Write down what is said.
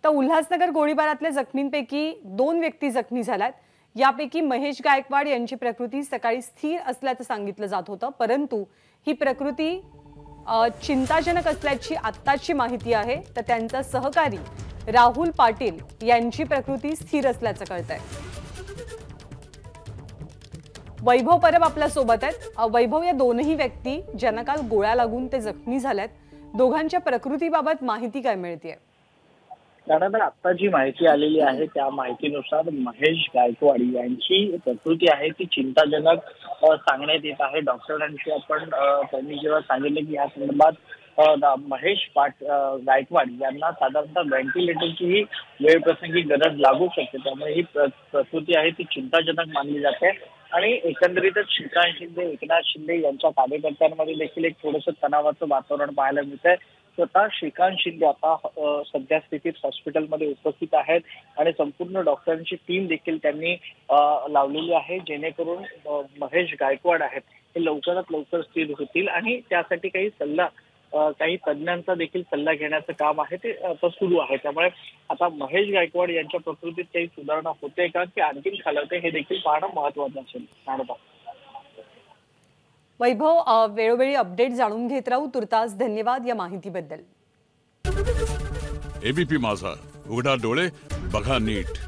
तर उल्हासनगर गोळीबारातल्या जखमींपैकी 2 व्यक्ती जखमी झाल्यात। यापैकी महेश गायकवाड यांची प्रकृती सकाळी स्थिर असल्याचं सांगितलं जात होतं, परंतु ही प्रकृती चिंताजनक असल्याची आत्ताची माहिती आहे। तर त्यांचा सहकारी राहुल पाटील यांची प्रकृती स्थिर असल्याचं कळतंय। वैभव परब आपल्या सोबत आहेत। वैभव, या दोनही व्यक्ती ज्यांना काल गोळ्या लागून ते जखमी झालेत, दोघांच्या प्रकृतीबाबत माहिती काय मिळतेय? त्यानंतर आता जी माहिती आलेली आहे त्या माहितीनुसार महेश गायकवाड यांची प्रकृती आहे ती चिंताजनक सांगण्यात येत आहे। डॉक्टरांशी आपण त्यांनी जेव्हा सांगितलं की या संदर्भात महेश गायकवाड यांना साधारणतः व्हेंटिलेटरची ही वेळप्रसंगी गरज लागू शकते, त्यामुळे ही प्रकृती आहे ती चिंताजनक मानली जाते। आणि एकंदरीतच श्रीकांत शिंदे, एकनाथ शिंदे यांच्या कार्यकर्त्यांमध्ये देखील एक थोडंसं तणावाचं वातावरण पाहायला मिळतंय। स्वतः श्रीकांत शिंदे आता सध्या स्थितीत हॉस्पिटलमध्ये उपस्थित आहेत आणि संपूर्ण डॉक्टरांची टीम देखील त्यांनी लावलेली आहे, जेणेकरून महेश गायकवाड आहेत हे लवकरात लवकर स्थिर होतील आणि त्यासाठी काही तज्ज्ञांचा देखील सल्ला घेण्याचं काम आहे ते आता सुरू आहे। त्यामुळे आता महेश गायकवाड यांच्या प्रकृतीत काही सुधारणा होते का की आणखीन खालावते हे देखील पाहणं महत्त्वाचं असेल। वैभव, वेळोवेळी अपडेट जाणून घेत राहू। तुर्तास धन्यवाद या माहितीबद्दल। एबीपी माझा, उघडा डोळे बघा नीट।